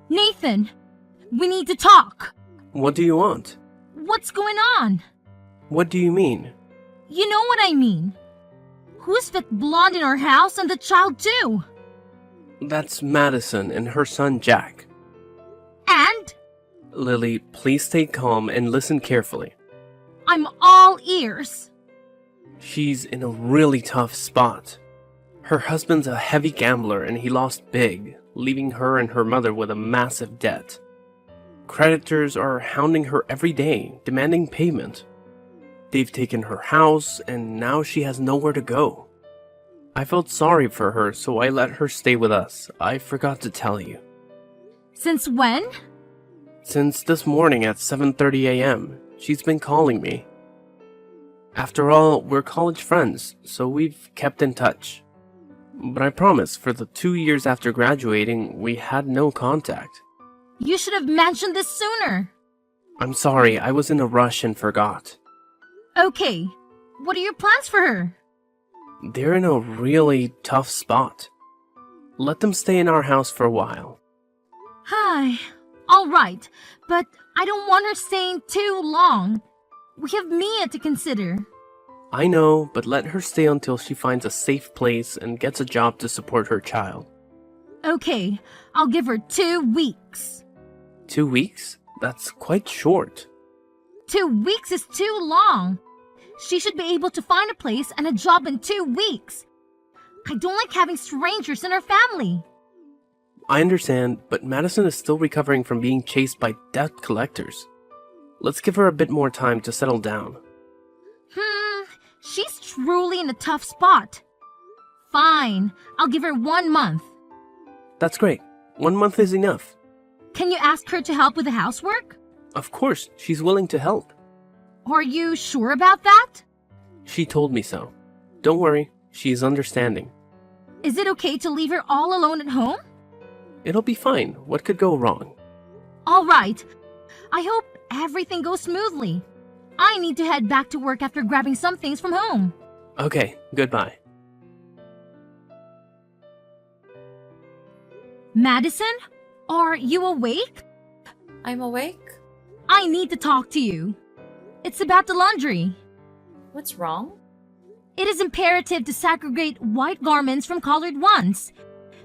Nathan, we need to talk. What do you want? What's going on? What do you mean? You know what I mean. Who's that blonde in our house and the child too? That's Madison and her son Jack. And? Lily, please stay calm and listen carefully. I'm all ears. She's in a really tough spot. Her husband's a heavy gambler and he lost big, leaving her and her mother with a massive debt. Creditors are hounding her every day, demanding payment. They've taken her house and now she has nowhere to go. I felt sorry for her, so I let her stay with us. I forgot to tell you. Since when? Since this morning at 7:30 a.m. She's been calling me. After all, we're college friends, so we've kept in touch. But I promise, for the 2 years after graduating, we had no contact. You should have mentioned this sooner. I'm sorry, I was in a rush and forgot. Okay, what are your plans for her? They're in a really tough spot. Let them stay in our house for a while. Hi. All right, but I don't want her staying too long. We have Mia to consider. I know, but let her stay until she finds a safe place and gets a job to support her child. Okay, I'll give her 2 weeks. 2 weeks? That's quite short. 2 weeks is too long. She should be able to find a place and a job in 2 weeks. I don't like having strangers in our family. I understand, but Madison is still recovering from being chased by debt collectors. Let's give her a bit more time to settle down. She's truly in a tough spot. Fine, I'll give her 1 month. That's great. 1 month is enough. Can you ask her to help with the housework? Of course, she's willing to help. Are you sure about that? She told me so. Don't worry, she's understanding. Is it okay to leave her all alone at home? It'll be fine. What could go wrong? All right. I hope everything goes smoothly. I need to head back to work after grabbing some things from home. Okay, goodbye. Madison, are you awake? I'm awake. I need to talk to you. It's about the laundry. What's wrong? It is imperative to segregate white garments from colored ones.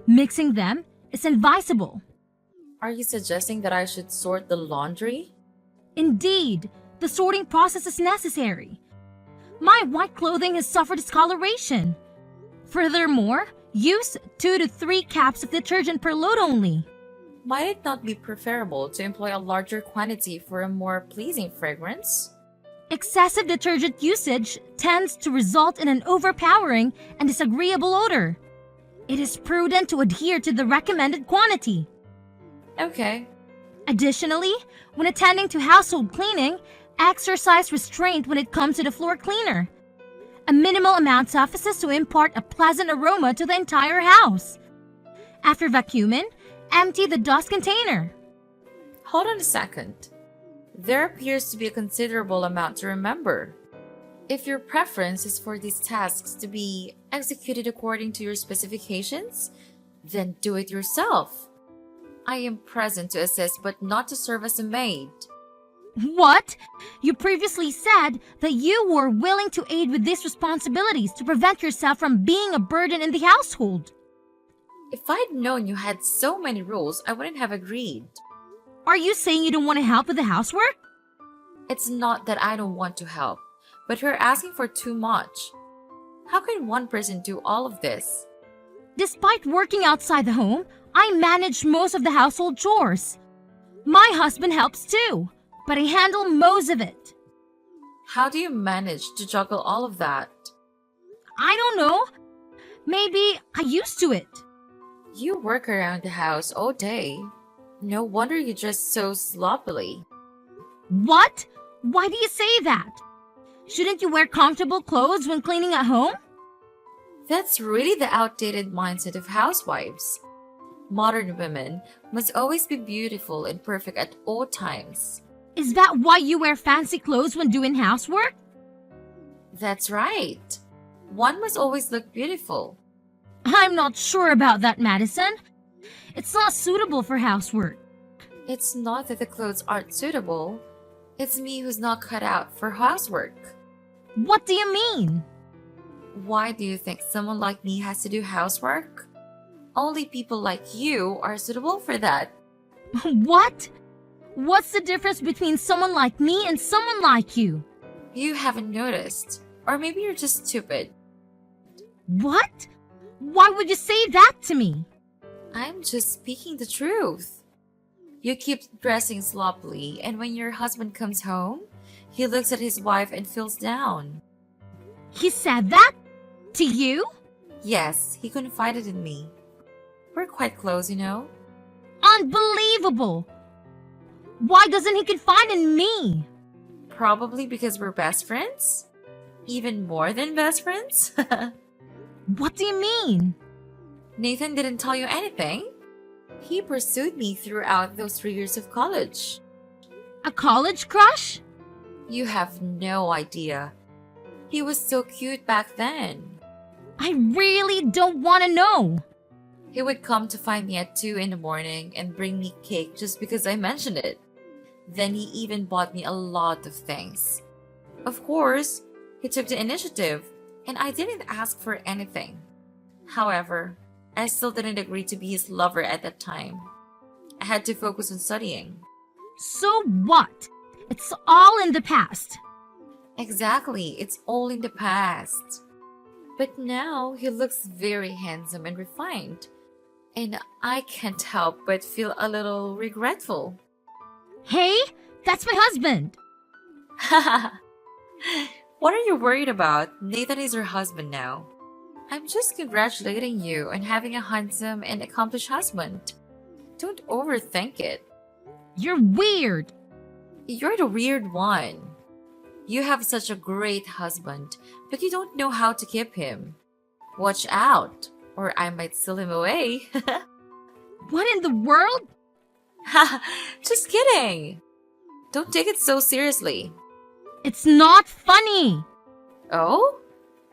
Mixing them is advisable. Are you suggesting that I should sort the laundry? Indeed, the sorting process is necessary. My white clothing has suffered discoloration. Furthermore, use 2 to 3 caps of detergent per load only. Might it not be preferable to employ a larger quantity for a more pleasing fragrance? Excessive detergent usage tends to result in an overpowering and disagreeable odor. It is prudent to adhere to the recommended quantity. Okay. Additionally, when attending to household cleaning, exercise restraint when it comes to the floor cleaner. A minimal amount suffices to impart a pleasant aroma to the entire house. After vacuuming, empty the dust container. Hold on a second. There appears to be a considerable amount to remember. If your preference is for these tasks to be executed according to your specifications, then do it yourself. I am present to assist but not to serve as a maid. What? You previously said that you were willing to aid with these responsibilities to prevent yourself from being a burden in the household. If I'd known you had so many rules, I wouldn't have agreed. Are you saying you don't want to help with the housework? It's not that I don't want to help, but you're asking for too much. How can one person do all of this? Despite working outside the home, I manage most of the household chores. My husband helps too, but I handle most of it. How do you manage to juggle all of that? I don't know. Maybe I used to it. You work around the house all day. No wonder you dress so sloppily. What? Why do you say that? Shouldn't you wear comfortable clothes when cleaning at home? That's really the outdated mindset of housewives. Modern women must always be beautiful and perfect at all times. Is that why you wear fancy clothes when doing housework? That's right. One must always look beautiful. I'm not sure about that, Madison. It's not suitable for housework. It's not that the clothes aren't suitable. It's me who's not cut out for housework. What do you mean? Why do you think someone like me has to do housework? Only people like you are suitable for that. What? What's the difference between someone like me and someone like you? You haven't noticed. Or maybe you're just stupid. What? Why would you say that to me? I'm just speaking the truth. You keep dressing sloppily, and when your husband comes home, he looks at his wife and feels down. He said that? To you? Yes, he confided in me. We're quite close, you know. Unbelievable! Why doesn't he confide in me? Probably because we're best friends? Even more than best friends? What do you mean? Nathan didn't tell you anything? He pursued me throughout those 3 years of college. A college crush? You have no idea. He was so cute back then. I really don't want to know. He would come to find me at 2 in the morning and bring me cake just because I mentioned it. Then he even bought me a lot of things. Of course, he took the initiative, and I didn't ask for anything. However, I still didn't agree to be his lover at that time. I had to focus on studying. So what? It's all in the past. Exactly, it's all in the past. But now he looks very handsome and refined, and I can't help but feel a little regretful. Hey, that's my husband. What are you worried about? Nathan is your husband now. I'm just congratulating you on having a handsome and accomplished husband. Don't overthink it. You're weird. You're the weird one. You have such a great husband, but you don't know how to keep him. Watch out, or I might steal him away. What in the world? Just kidding. Don't take it so seriously. It's not funny. Oh?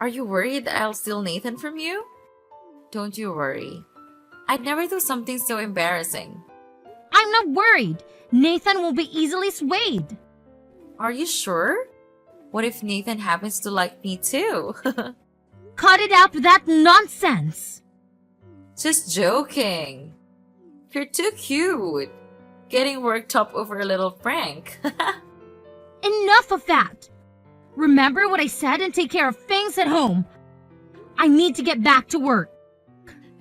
Are you worried that I'll steal Nathan from you? Don't you worry. I'd never do something so embarrassing. I'm not worried. Nathan will be easily swayed. Are you sure? What if Nathan happens to like me too? Cut it out with that nonsense. Just joking. You're too cute. Getting worked up over a little prank. Enough of that. Remember what I said and take care of things at home. I need to get back to work.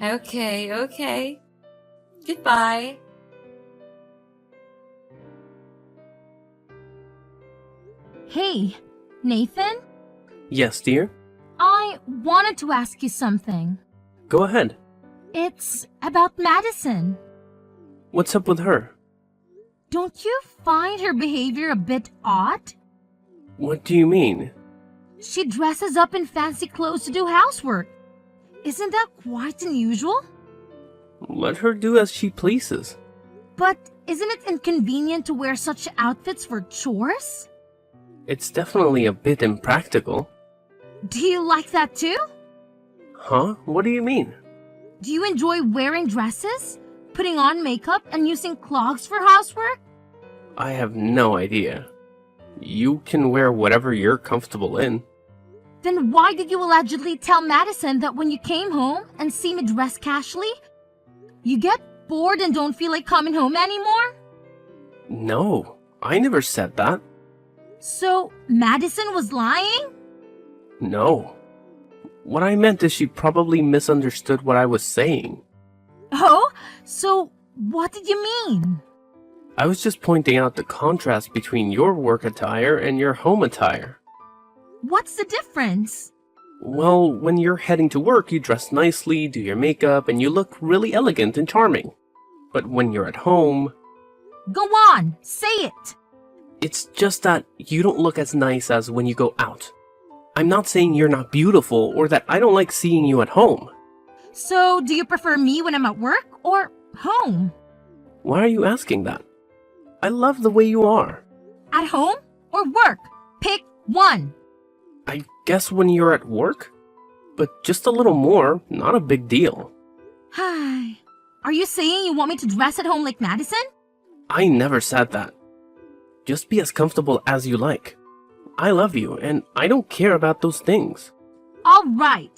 Okay. Goodbye. Hey, Nathan? Yes, dear? I wanted to ask you something. Go ahead. It's about Madison. What's up with her? Don't you find her behavior a bit odd? What do you mean? She dresses up in fancy clothes to do housework. Isn't that quite unusual? Let her do as she pleases. But isn't it inconvenient to wear such outfits for chores? It's definitely a bit impractical. Do you like that too? Huh? What do you mean? Do you enjoy wearing dresses, putting on makeup, and using clogs for housework? I have no idea. You can wear whatever you're comfortable in. Then why did you allegedly tell Madison that when you came home and see me dressed casually, you get bored and don't feel like coming home anymore? No, I never said that. So, Madison was lying? No. What I meant is she probably misunderstood what I was saying. Oh? So, what did you mean? I was just pointing out the contrast between your work attire and your home attire. What's the difference? Well, when you're heading to work, you dress nicely, do your makeup, and you look really elegant and charming. But when you're at home... Go on, say it. It's just that you don't look as nice as when you go out. I'm not saying you're not beautiful or that I don't like seeing you at home. So, do you prefer me when I'm at work or home? Why are you asking that? I love the way you are. At home or work? Pick one. I guess when you're at work? But just a little more, not a big deal. Are you saying you want me to dress at home like Madison? I never said that. Just be as comfortable as you like. I love you, and I don't care about those things. All right.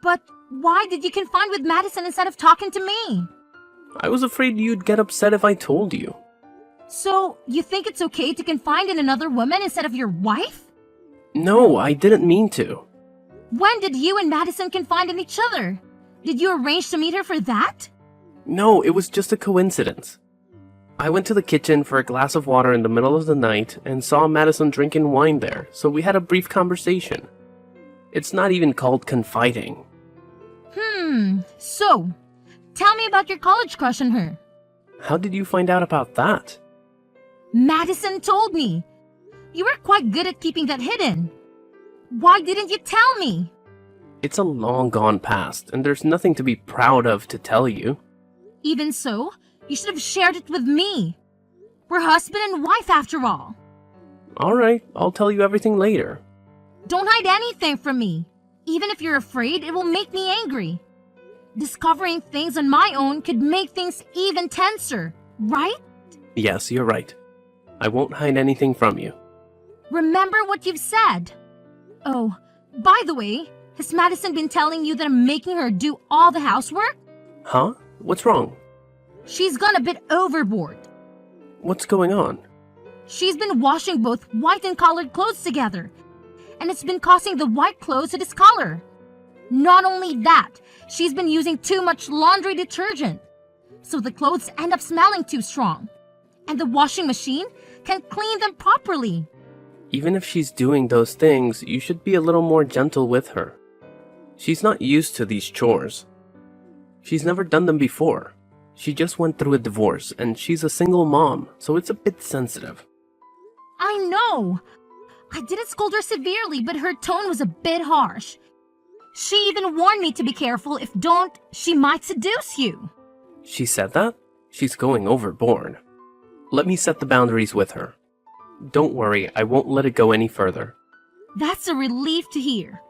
But why did you confide with Madison instead of talking to me? I was afraid you'd get upset if I told you. So, you think it's okay to confide in another woman instead of your wife? No, I didn't mean to. When did you and Madison confide in each other? Did you arrange to meet her for that? No, it was just a coincidence. I went to the kitchen for a glass of water in the middle of the night and saw Madison drinking wine there, so we had a brief conversation. It's not even called confiding. So, tell me about your college crush on her. How did you find out about that? Madison told me. You were quite good at keeping that hidden. Why didn't you tell me? It's a long gone past, and there's nothing to be proud of to tell you. Even so, you should have shared it with me. We're husband and wife after all. Alright, I'll tell you everything later. Don't hide anything from me. Even if you're afraid, it will make me angry. Discovering things on my own could make things even tenser, right? Yes, you're right. I won't hide anything from you. Remember what you've said. Oh, by the way, has Madison been telling you that I'm making her do all the housework? Huh? What's wrong? She's gone a bit overboard. What's going on? She's been washing both white and colored clothes together, and it's been causing the white clothes to discolor. Not only that, she's been using too much laundry detergent, so the clothes end up smelling too strong, and the washing machine can't clean them properly. Even if she's doing those things, you should be a little more gentle with her. She's not used to these chores. She's never done them before. She just went through a divorce, and she's a single mom, so it's a bit sensitive. I know. I didn't scold her severely, but her tone was a bit harsh. She even warned me to be careful. If don't, she might seduce you. She said that? She's going overboard. Let me set the boundaries with her. Don't worry, I won't let it go any further. That's a relief to hear.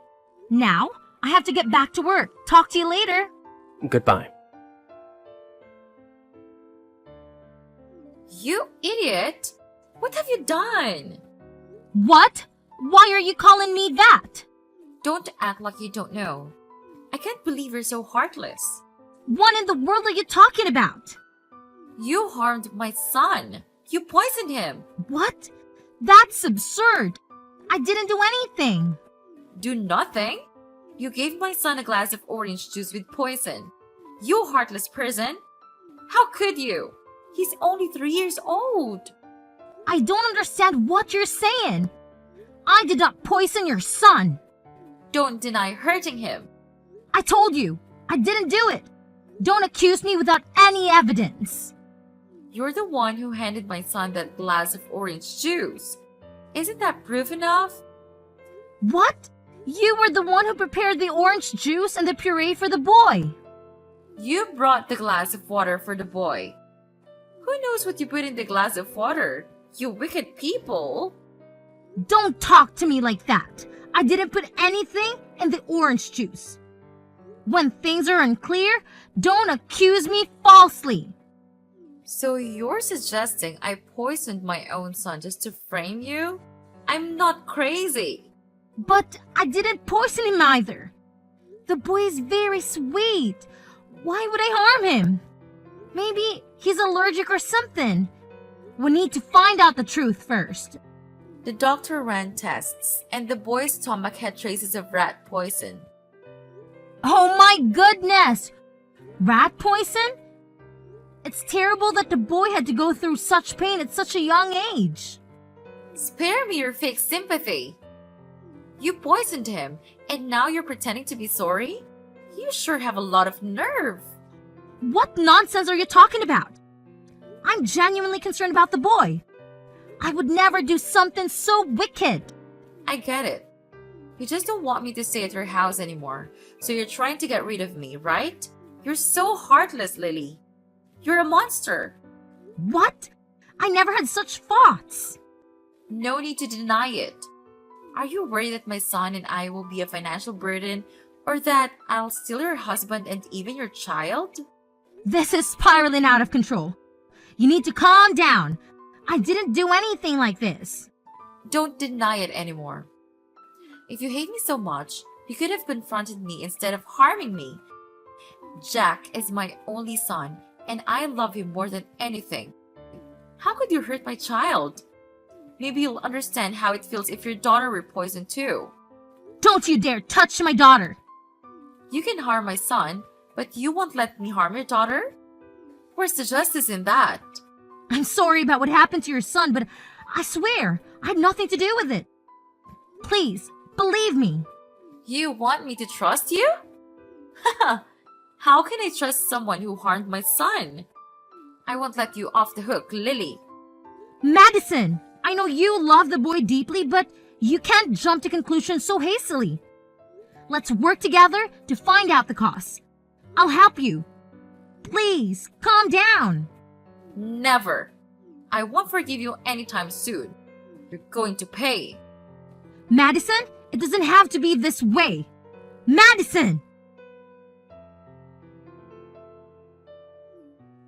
Now, I have to get back to work. Talk to you later. Goodbye. You idiot! What have you done? What? Why are you calling me that? Don't act like you don't know. I can't believe you're so heartless. What in the world are you talking about? You harmed my son. You poisoned him. What? That's absurd. I didn't do anything. Do nothing? You gave my son a glass of orange juice with poison. You heartless person. How could you? He's only 3 years old. I don't understand what you're saying. I did not poison your son. Don't deny hurting him. I told you, I didn't do it. Don't accuse me without any evidence. You're the one who handed my son that glass of orange juice. Isn't that proof enough? What? You were the one who prepared the orange juice and the puree for the boy. You brought the glass of water for the boy. Who knows what you put in the glass of water? You wicked people. Don't talk to me like that. I didn't put anything in the orange juice. When things are unclear, don't accuse me falsely. So you're suggesting I poisoned my own son just to frame you? I'm not crazy. But I didn't poison him either. The boy is very sweet. Why would I harm him? Maybe he's allergic or something. We need to find out the truth first. The doctor ran tests, and the boy's stomach had traces of rat poison. Oh my goodness! Rat poison? It's terrible that the boy had to go through such pain at such a young age. Spare me your fake sympathy. You poisoned him, and now you're pretending to be sorry? You sure have a lot of nerve. What nonsense are you talking about? I'm genuinely concerned about the boy. I would never do something so wicked. I get it. You just don't want me to stay at your house anymore, so you're trying to get rid of me, right? You're so heartless, Lily. You're a monster. What? I never had such thoughts. No need to deny it. Are you worried that my son and I will be a financial burden, or that I'll steal your husband and even your child? This is spiraling out of control. you need to calm down. I didn't do anything like this. Don't deny it anymore. If you hate me so much, you could have confronted me instead of harming me. Jack is my only son, and I love him more than anything. How could you hurt my child? Maybe you'll understand how it feels if your daughter were poisoned too. Don't you dare touch my daughter! You can harm my son, but you won't let me harm your daughter? Where's the justice in that? I'm sorry about what happened to your son, but I swear I had nothing to do with it. Please, believe me. You want me to trust you? How can I trust someone who harmed my son? I won't let you off the hook, Lily. Madison, I know you love the boy deeply, but you can't jump to conclusions so hastily. Let's work together to find out the cause. I'll help you. Please, calm down. Never. I won't forgive you anytime soon. You're going to pay. Madison, it doesn't have to be this way. Madison!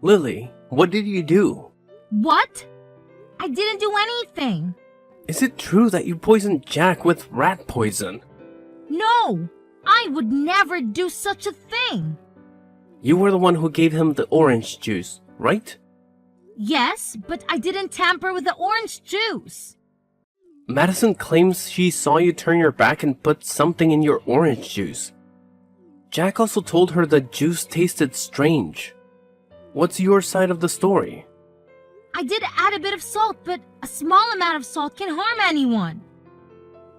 Lily, what did you do? What? I didn't do anything. Is it true that you poisoned Jack with rat poison? No, I would never do such a thing. You were the one who gave him the orange juice, right? Yes, but I didn't tamper with the orange juice. Madison claims she saw you turn your back and put something in your orange juice. Jack also told her the juice tasted strange. What's your side of the story? I did add a bit of salt, but a small amount of salt can harm anyone.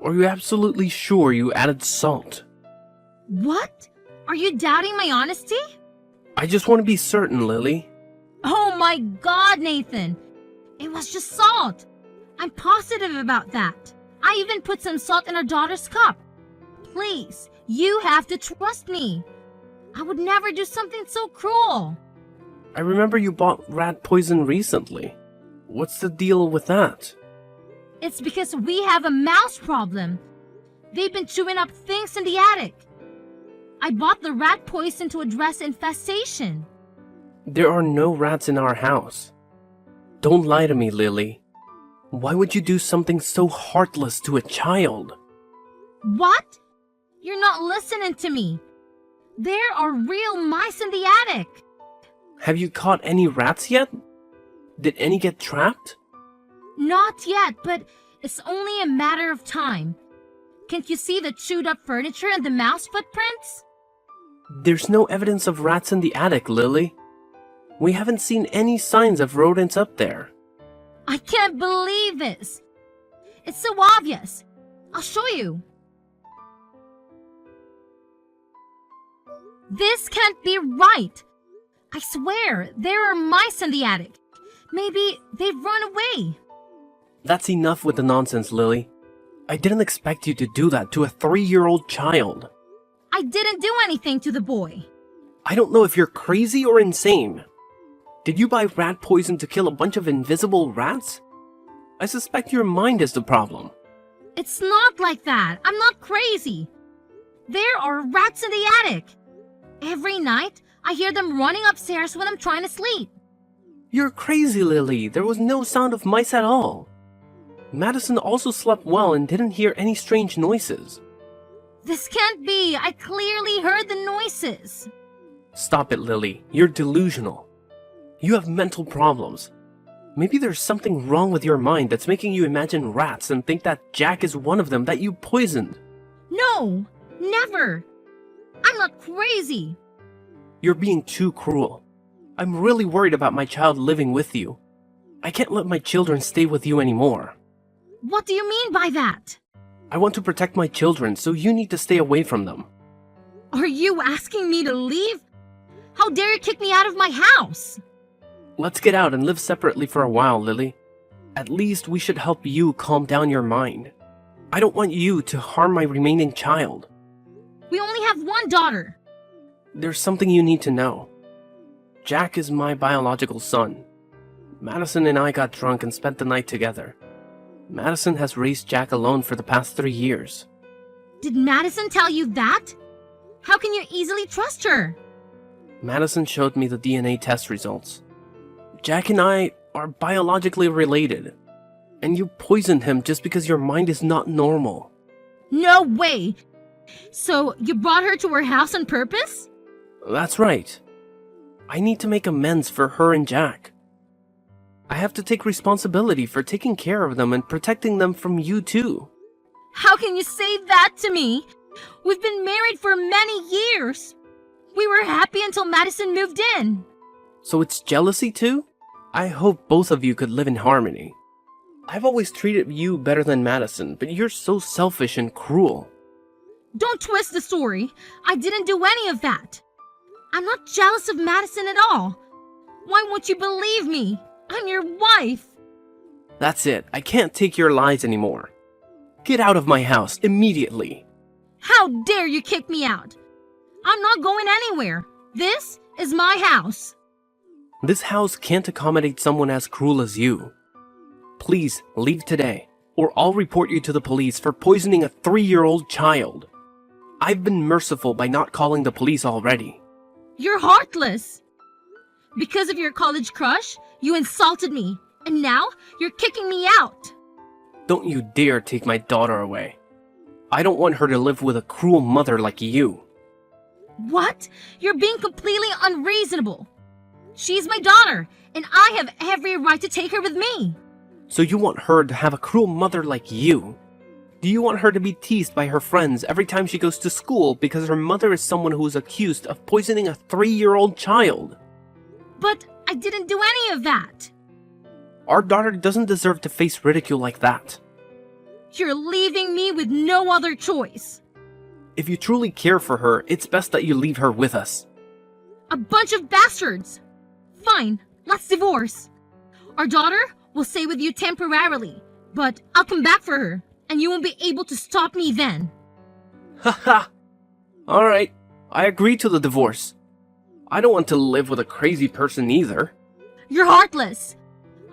Are you absolutely sure you added salt? What? Are you doubting my honesty? I just want to be certain, Lily. Oh my God, Nathan. It was just salt. I'm positive about that. I even put some salt in our daughter's cup. Please, you have to trust me. I would never do something so cruel. I remember you bought rat poison recently. What's the deal with that? It's because we have a mouse problem. They've been chewing up things in the attic. I bought the rat poison to address infestation. There are no rats in our house. Don't lie to me, Lily. Why would you do something so heartless to a child? What? You're not listening to me. There are real mice in the attic. Have you caught any rats yet? Did any get trapped? Not yet, but it's only a matter of time. Can't you see the chewed up furniture and the mouse footprints? There's no evidence of rats in the attic, Lily. We haven't seen any signs of rodents up there. I can't believe this. It's so obvious. I'll show you. This can't be right. I swear, there are mice in the attic. Maybe they've run away. That's enough with the nonsense, Lily. I didn't expect you to do that to a 3-year-old child. I didn't do anything to the boy. I don't know if you're crazy or insane. Did you buy rat poison to kill a bunch of invisible rats? I suspect your mind is the problem. It's not like that. I'm not crazy. There are rats in the attic. Every night, I hear them running upstairs when I'm trying to sleep. You're crazy, Lily. There was no sound of mice at all. Madison also slept well and didn't hear any strange noises. This can't be. I clearly heard the noises. Stop it, Lily. You're delusional. You have mental problems. Maybe there's something wrong with your mind that's making you imagine rats and think that Jack is one of them that you poisoned. No, never. I'm not crazy. You're being too cruel. I'm really worried about my child living with you. I can't let my children stay with you anymore. What do you mean by that? I want to protect my children, so you need to stay away from them. Are you asking me to leave? How dare you kick me out of my house? Let's get out and live separately for a while, Lily. At least we should help you calm down your mind. I don't want you to harm my remaining child. We only have one daughter. There's something you need to know. Jack is my biological son. Madison and I got drunk and spent the night together. Madison has raised Jack alone for the past 3 years. Did Madison tell you that? How can you easily trust her? Madison showed me the DNA test results. Jack and I are biologically related, and you poisoned him just because your mind is not normal. No way! So, you brought her to our house on purpose? That's right. I need to make amends for her and Jack. I have to take responsibility for taking care of them and protecting them from you too. How can you say that to me? We've been married for many years. We were happy until Madison moved in. So it's jealousy too? I hope both of you could live in harmony. I've always treated you better than Madison, but you're so selfish and cruel. Don't twist the story. I didn't do any of that. I'm not jealous of Madison at all. Why won't you believe me? I'm your wife. That's it. I can't take your lies anymore. Get out of my house immediately. How dare you kick me out? I'm not going anywhere. This is my house. This house can't accommodate someone as cruel as you. Please leave today, or I'll report you to the police for poisoning a 3-year-old child. I've been merciful by not calling the police already. You're heartless. Because of your college crush, you insulted me, and now you're kicking me out. Don't you dare take my daughter away. I don't want her to live with a cruel mother like you. What? You're being completely unreasonable. She's my daughter, and I have every right to take her with me. So you want her to have a cruel mother like you? Do you want her to be teased by her friends every time she goes to school because her mother is someone who is accused of poisoning a 3-year-old child? But I didn't do any of that. Our daughter doesn't deserve to face ridicule like that. You're leaving me with no other choice. If you truly care for her, it's best that you leave her with us. A bunch of bastards. Fine, let's divorce. Our daughter will stay with you temporarily, but I'll come back for her, and you won't be able to stop me then. Haha! Alright, I agree to the divorce. I don't want to live with a crazy person either. You're heartless.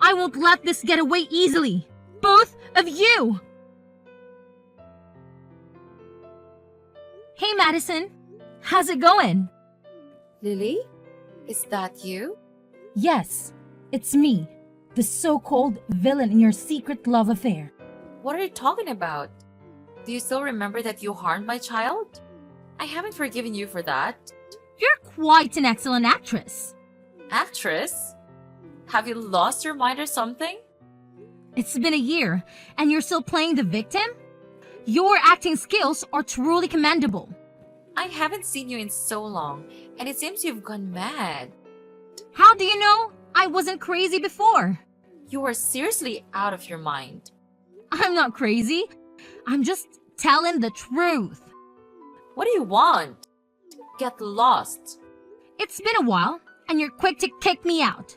I won't let this get away easily. Both of you. Hey, Madison. How's it going? Lily? Is that you? Yes, it's me, the so-called villain in your secret love affair. What are you talking about? Do you still remember that you harmed my child? I haven't forgiven you for that. You're quite an excellent actress. Actress? Have you lost your mind or something? It's been a year, and you're still playing the victim? Your acting skills are truly commendable. I haven't seen you in so long, and it seems you've gone mad. How do you know I wasn't crazy before? You are seriously out of your mind. I'm not crazy. I'm just telling the truth. What do you want? Get lost. It's been a while, and you're quick to kick me out.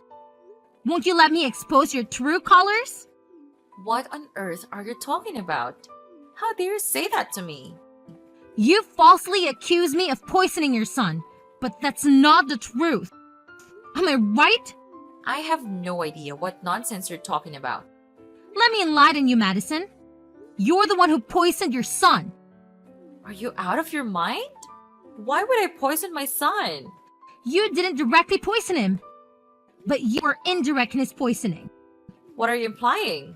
Won't you let me expose your true colors? What on earth are you talking about? How dare you say that to me? You falsely accuse me of poisoning your son, but that's not the truth. Am I right? I have no idea what nonsense you're talking about. Let me enlighten you, Madison. You're the one who poisoned your son. Are you out of your mind? Why would I poison my son? You didn't directly poison him, but you were indirect in his poisoning. What are you implying?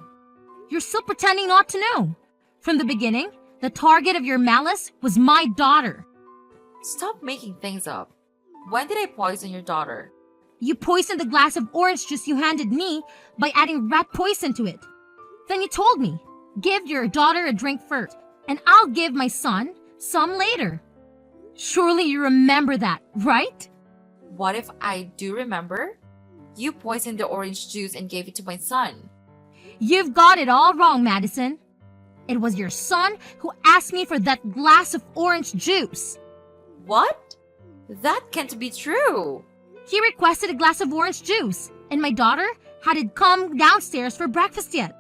You're still pretending not to know. From the beginning, the target of your malice was my daughter. Stop making things up. When did I poison your daughter? You poisoned the glass of orange juice you handed me by adding rat poison to it. Then you told me, give your daughter a drink first, and I'll give my son some later. Surely you remember that, right? What if I do remember? You poisoned the orange juice and gave it to my son. You've got it all wrong, Madison. It was your son who asked me for that glass of orange juice. What? That can't be true. He requested a glass of orange juice, and my daughter hadn't come downstairs for breakfast yet.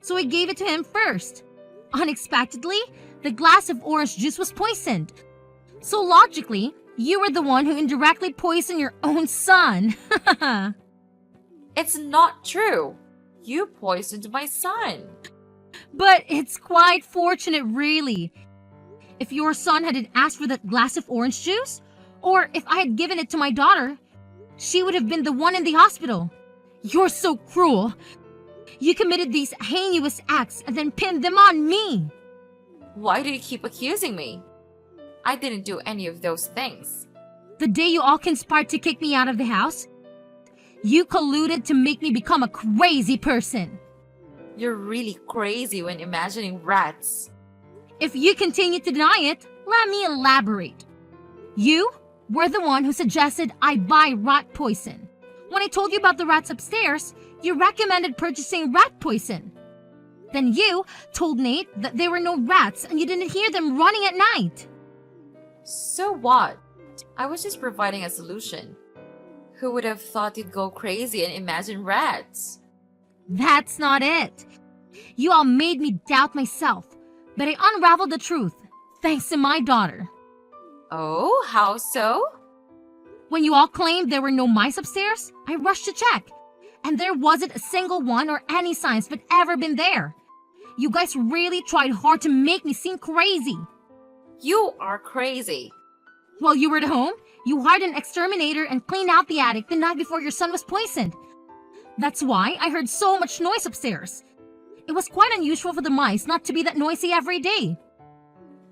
So I gave it to him first. Unexpectedly, the glass of orange juice was poisoned. So logically, you were the one who indirectly poisoned your own son. It's not true. You poisoned my son. But it's quite fortunate, really. If your son hadn't asked for that glass of orange juice, or if I had given it to my daughter, she would have been the one in the hospital. You're so cruel. You committed these heinous acts and then pinned them on me. Why do you keep accusing me? I didn't do any of those things. The day you all conspired to kick me out of the house, you colluded to make me become a crazy person. You're really crazy when imagining rats. If you continue to deny it, let me elaborate. You were the one who suggested I buy rat poison. When I told you about the rats upstairs, you recommended purchasing rat poison. Then you told Nate that there were no rats and you didn't hear them running at night. So what? I was just providing a solution. Who would have thought you'd go crazy and imagine rats? That's not it. You all made me doubt myself, but I unraveled the truth thanks to my daughter. Oh, how so? When you all claimed there were no mice upstairs, I rushed to check, and there wasn't a single one or any signs of it ever been there. You guys really tried hard to make me seem crazy. You are crazy. While you were at home, you hired an exterminator and cleaned out the attic the night before your son was poisoned. That's why I heard so much noise upstairs. It was quite unusual for the mice not to be that noisy every day.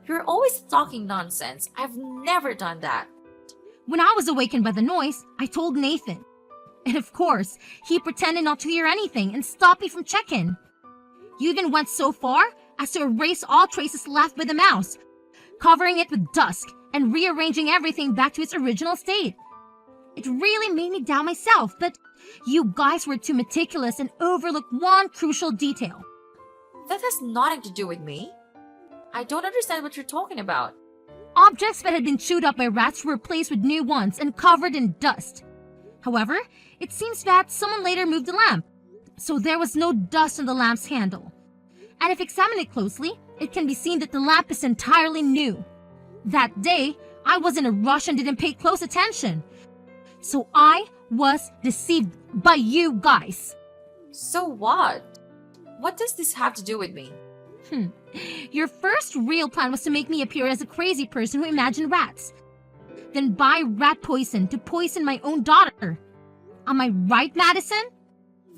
You're always talking nonsense. I've never done that. When I was awakened by the noise, I told Nathan. And of course, he pretended not to hear anything and stopped me from checking. You even went so far as to erase all traces left by the mouse, covering it with dust and rearranging everything back to its original state. It really made me doubt myself, but you guys were too meticulous and overlooked one crucial detail. That has nothing to do with me. I don't understand what you're talking about. Objects that had been chewed up by rats were replaced with new ones and covered in dust. However, it seems that someone later moved the lamp, so there was no dust on the lamp's handle. And if examined it closely, it can be seen that the lamp is entirely new. That day, I was in a rush and didn't pay close attention. So I was deceived by you guys. So what? What does this have to do with me? Your first real plan was to make me appear as a crazy person who imagined rats. Then buy rat poison to poison my own daughter. Am I right, Madison?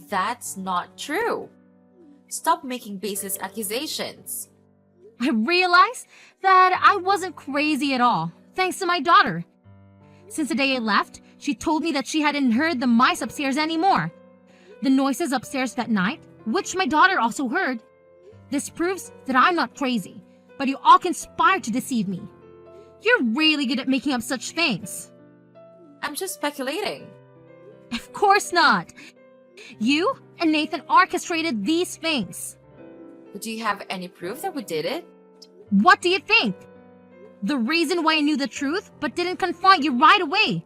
That's not true. Stop making baseless accusations. I realized that I wasn't crazy at all, thanks to my daughter. Since the day I left, she told me that she hadn't heard the mice upstairs anymore. The noises upstairs that night, which my daughter also heard. This proves that I'm not crazy, but you all conspired to deceive me. You're really good at making up such things. I'm just speculating. Of course not. You and Nathan orchestrated these things. But do you have any proof that we did it? What do you think? The reason why I knew the truth but didn't confront you right away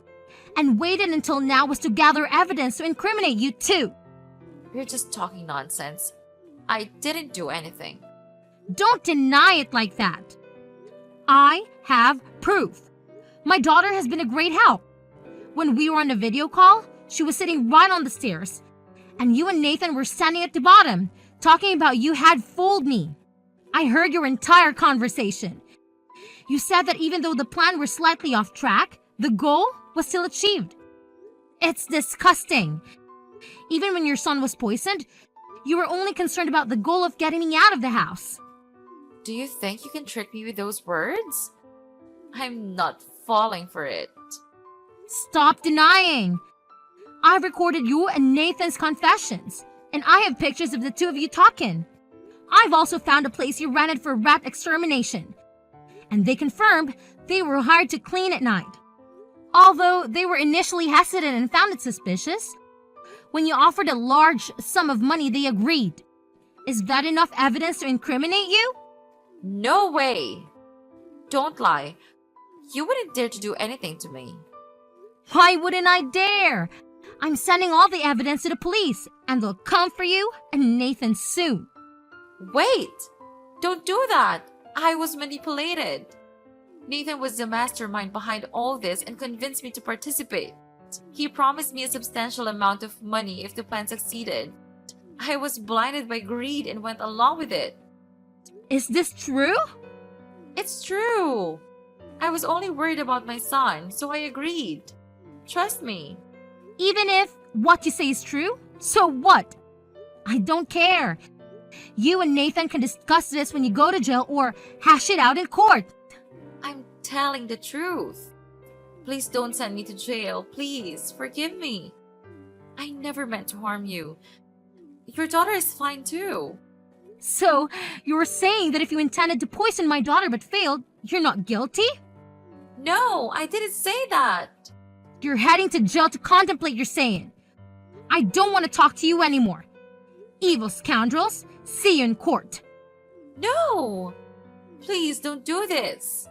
and waited until now was to gather evidence to incriminate you too. You're just talking nonsense. I didn't do anything. Don't deny it like that. I have proof. My daughter has been a great help. When we were on a video call, she was sitting right on the stairs, and you and Nathan were standing at the bottom, talking about you had fooled me. I heard your entire conversation. You said that even though the plan were slightly off track, the goal was still achieved. It's disgusting. Even when your son was poisoned, you were only concerned about the goal of getting me out of the house. Do you think you can trick me with those words? I'm not falling for it. Stop denying. I've recorded you and Nathan's confessions, and I have pictures of the two of you talking. I've also found a place you rented for rat extermination, and they confirmed they were hired to clean at night. Although they were initially hesitant and found it suspicious, when you offered a large sum of money, they agreed. Is that enough evidence to incriminate you? No way! Don't lie. You wouldn't dare to do anything to me. Why wouldn't I dare? I'm sending all the evidence to the police, and they'll come for you and Nathan soon. Wait! Don't do that! I was manipulated. Nathan was the mastermind behind all this and convinced me to participate. He promised me a substantial amount of money if the plan succeeded. I was blinded by greed and went along with it. Is this true? It's true. I was only worried about my son, so I agreed. Trust me. Even if what you say is true, so what? I don't care. You and Nathan can discuss this when you go to jail or hash it out in court. I'm telling the truth. Please don't send me to jail. Please, forgive me. I never meant to harm you. Your daughter is fine too. So, you're saying that if you intended to poison my daughter but failed, you're not guilty? No, I didn't say that. You're heading to jail to contemplate your saying. I don't want to talk to you anymore. Evil scoundrels, see you in court. No! Please don't do this.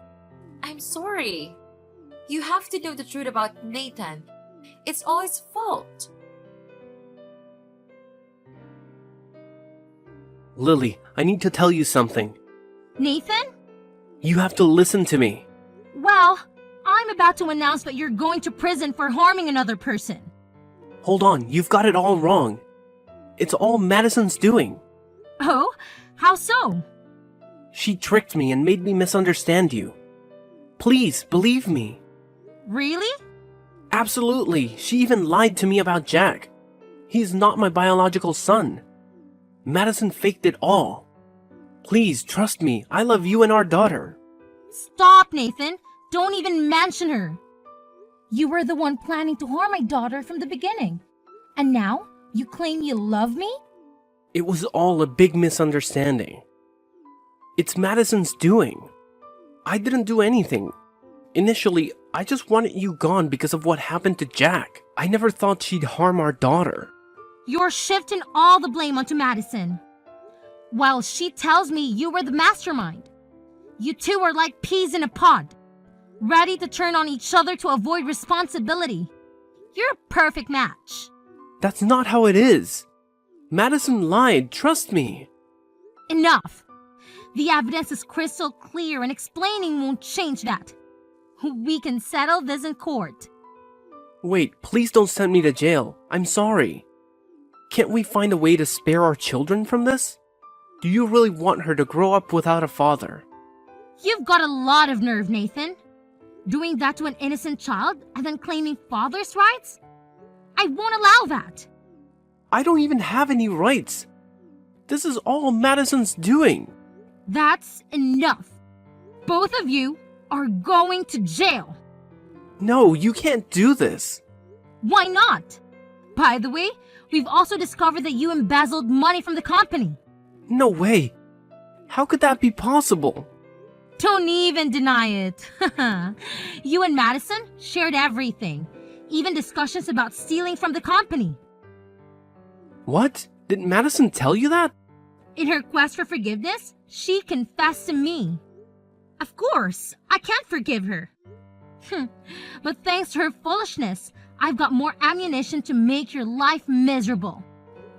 I'm sorry. You have to know the truth about Nathan. It's all his fault. Lily, I need to tell you something. Nathan? You have to listen to me. Well, I'm about to announce that you're going to prison for harming another person. Hold on, you've got it all wrong. It's all Madison's doing. Oh? How so? She tricked me and made me misunderstand you. Please, believe me. Really? Absolutely, she even lied to me about Jack. He's not my biological son. Madison faked it all. Please, trust me, I love you and our daughter. Stop, Nathan. Don't even mention her. You were the one planning to harm my daughter from the beginning. And now, you claim you love me? It was all a big misunderstanding. It's Madison's doing. I didn't do anything. Initially, I just wanted you gone because of what happened to Jack. I never thought she'd harm our daughter. You're shifting all the blame onto Madison. While she tells me you were the mastermind. You two are like peas in a pod, ready to turn on each other to avoid responsibility. You're a perfect match. That's not how it is. Madison lied, trust me. Enough. The evidence is crystal clear and explaining won't change that. We can settle this in court. Wait, please don't send me to jail. I'm sorry. Can't we find a way to spare our children from this? Do you really want her to grow up without a father? You've got a lot of nerve, Nathan. Doing that to an innocent child and then claiming father's rights? I won't allow that. I don't even have any rights. This is all Madison's doing. That's enough. Both of you are going to jail. No, you can't do this. Why not? By the way, we've also discovered that you embezzled money from the company. No way. How could that be possible? Don't even deny it. You and Madison shared everything, even discussions about stealing from the company. What? Did Madison tell you that? In her quest for forgiveness, she confessed to me. Of course, I can't forgive her. But thanks to her foolishness, I've got more ammunition to make your life miserable.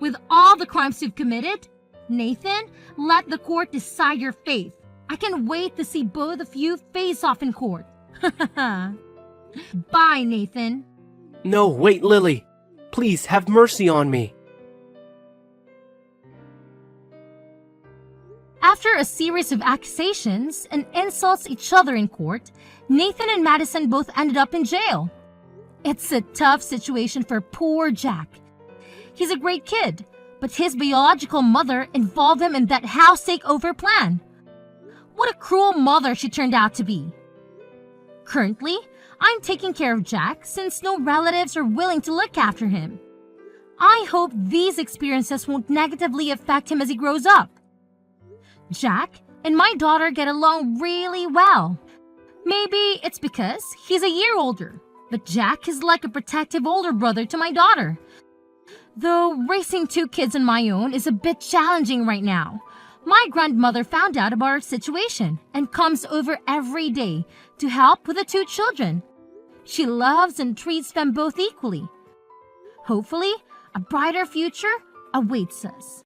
With all the crimes you've committed, Nathan, let the court decide your fate. I can't wait to see both of you face off in court. Bye, Nathan. No, wait, Lily. Please, have mercy on me. After a series of accusations and insults each other in court, Nathan and Madison both ended up in jail. It's a tough situation for poor Jack. He's a great kid, but his biological mother involved him in that house takeover plan. What a cruel mother she turned out to be. Currently, I'm taking care of Jack since no relatives are willing to look after him. I hope these experiences won't negatively affect him as he grows up. Jack and my daughter get along really well. Maybe it's because he's a year older, but Jack is like a protective older brother to my daughter. Though raising two kids on my own is a bit challenging right now. My grandmother found out about our situation and comes over every day to help with the two children. She loves and treats them both equally. Hopefully, a brighter future awaits us.